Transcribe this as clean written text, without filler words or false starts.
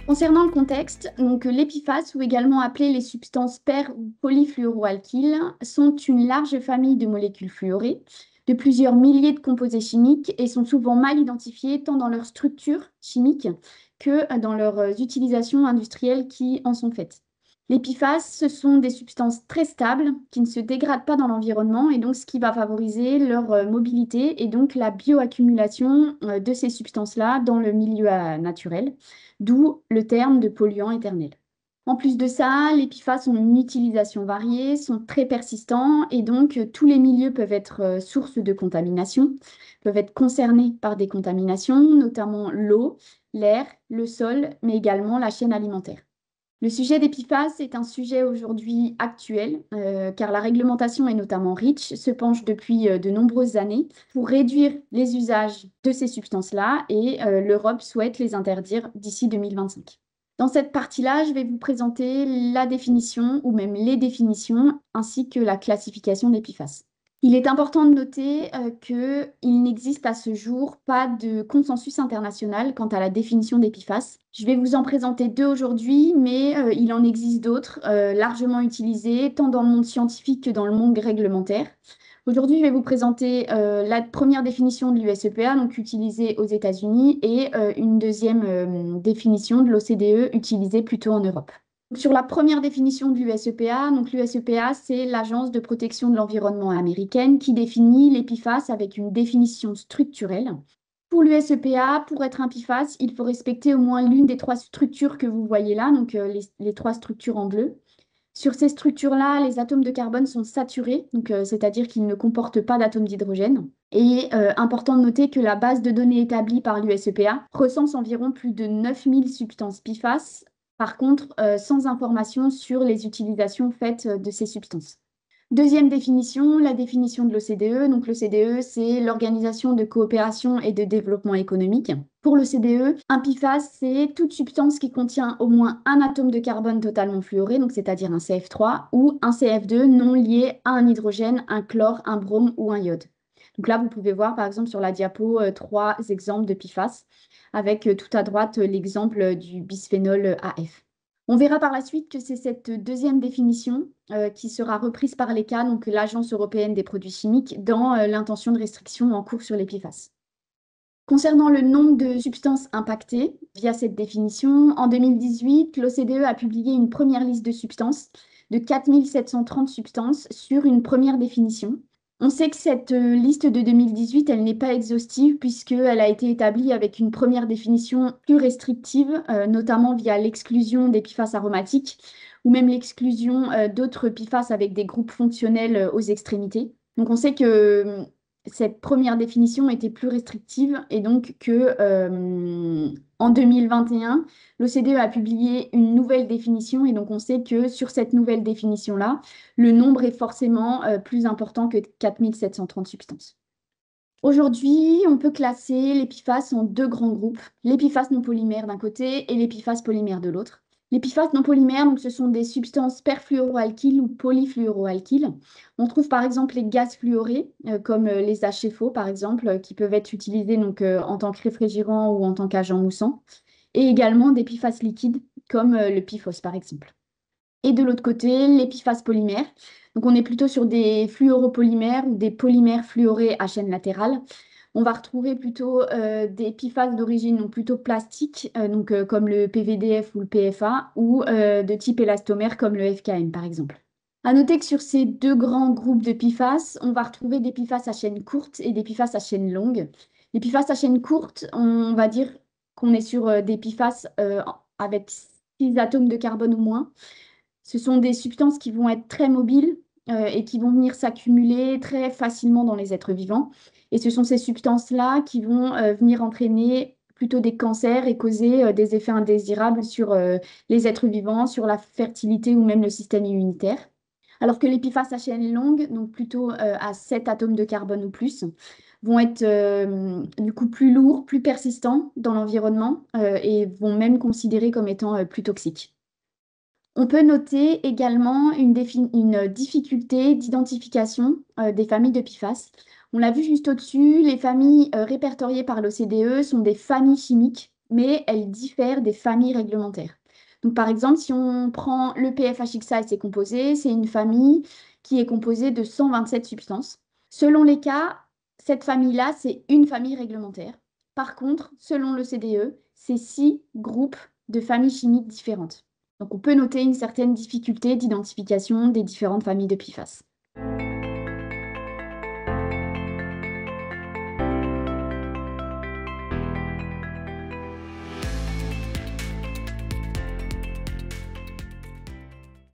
Concernant le contexte, donc les PFAS, ou également appelées les substances per- ou polyfluoroalkyles, sont une large famille de molécules fluorées de plusieurs milliers de composés chimiques et sont souvent mal identifiées tant dans leur structure chimique que dans leurs utilisations industrielles qui en sont faites. Les PFAS, ce sont des substances très stables qui ne se dégradent pas dans l'environnement et donc ce qui va favoriser leur mobilité et donc la bioaccumulation de ces substances-là dans le milieu naturel, d'où le terme de polluant éternel. En plus de ça, les PFAS ont une utilisation variée, sont très persistants et donc tous les milieux peuvent être source de contamination, peuvent être concernés par des contaminations, notamment l'eau, l'air, le sol, mais également la chaîne alimentaire. Le sujet des PFAS est un sujet aujourd'hui actuel, car la réglementation, et notamment REACH, se penche depuis de nombreuses années pour réduire les usages de ces substances-là et l'Europe souhaite les interdire d'ici 2025. Dans cette partie-là, je vais vous présenter la définition ou même les définitions ainsi que la classification des PFAS. Il est important de noter qu'il n'existe à ce jour pas de consensus international quant à la définition des PFAS. Je vais vous en présenter deux aujourd'hui, mais il en existe d'autres largement utilisés tant dans le monde scientifique que dans le monde réglementaire. Aujourd'hui, je vais vous présenter la première définition de l'USEPA, donc utilisée aux États-Unis, et une deuxième définition de l'OCDE, utilisée plutôt en Europe. Sur la première définition de l'USEPA, donc l'USEPA, c'est l'Agence de protection de l'environnement américaine qui définit les PFAS avec une définition structurelle. Pour l'USEPA, pour être un PFAS, il faut respecter au moins l'une des trois structures que vous voyez là, donc les trois structures en bleu. Sur ces structures-là, les atomes de carbone sont saturés, donc c'est-à-dire qu'ils ne comportent pas d'atomes d'hydrogène. Et important de noter que la base de données établie par l'USEPA recense environ plus de 9000 substances PFAS, par contre sans information sur les utilisations faites de ces substances. Deuxième définition, la définition de l'OCDE. Donc l'OCDE, c'est l'Organisation de coopération et de développement économique. Pour l'OCDE, un PFAS, c'est toute substance qui contient au moins un atome de carbone totalement fluoré, donc c'est-à-dire un CF3, ou un CF2 non lié à un hydrogène, un chlore, un brome ou un iode. Donc là, vous pouvez voir par exemple sur la diapo trois exemples de PFAS, avec tout à droite l'exemple du bisphénol AF. On verra par la suite que c'est cette deuxième définition qui sera reprise par l'ECHA, donc l'Agence européenne des produits chimiques, dans l'intention de restriction en cours sur les PFAS. Concernant le nombre de substances impactées via cette définition, en 2018, l'OCDE a publié une première liste de substances de 4730 substances sur une première définition. On sait que cette liste de 2018, elle n'est pas exhaustive puisqu'elle a été établie avec une première définition plus restrictive, notamment via l'exclusion des PFAS aromatiques ou même l'exclusion d'autres PFAS avec des groupes fonctionnels aux extrémités. Donc on sait que cette première définition était plus restrictive et donc que en 2021, l'OCDE a publié une nouvelle définition et donc on sait que sur cette nouvelle définition-là, le nombre est forcément plus important que 4730 substances. Aujourd'hui, on peut classer les PFAS en deux grands groupes, les PFAS non polymères d'un côté et les PFAS polymères de l'autre. Les PFAS non polymères, donc, ce sont des substances perfluoroalkyles ou polyfluoroalkyles. On trouve par exemple les gaz fluorés, comme les HFO par exemple, qui peuvent être utilisés donc, en tant que réfrigérant ou en tant qu'agent moussant, et également des PFAS liquides, comme le PFOS par exemple. Et de l'autre côté, les PFAS polymères. Donc, on est plutôt sur des fluoropolymères ou des polymères fluorés à chaîne latérale. On va retrouver plutôt des PFAS d'origine donc plutôt plastique, comme le PVDF ou le PFA, ou de type élastomère comme le FKM par exemple. À noter que sur ces deux grands groupes de PFAS, on va retrouver des PFAS à chaîne courte et des PFAS à chaîne longue. Les PFAS à chaîne courte, on va dire qu'on est sur des PFAS avec 6 atomes de carbone ou moins. Ce sont des substances qui vont être très mobiles et qui vont venir s'accumuler très facilement dans les êtres vivants. Et ce sont ces substances-là qui vont venir entraîner plutôt des cancers et causer des effets indésirables sur les êtres vivants, sur la fertilité ou même le système immunitaire. Alors que les PFAS à chaîne longue, donc plutôt à 7 atomes de carbone ou plus, vont être du coup plus lourds, plus persistants dans l'environnement et vont même considérés comme étant plus toxiques. On peut noter également une difficulté d'identification des familles de PFAS. On l'a vu juste au-dessus, les familles répertoriées par l'OCDE sont des familles chimiques mais elles diffèrent des familles réglementaires. Donc, par exemple, si on prend le PFHXA et ses composés, c'est une famille qui est composée de 127 substances. Selon les cas, cette famille-là, c'est une famille réglementaire. Par contre, selon le CDE, c'est 6 groupes de familles chimiques différentes. Donc, on peut noter une certaine difficulté d'identification des différentes familles de PFAS.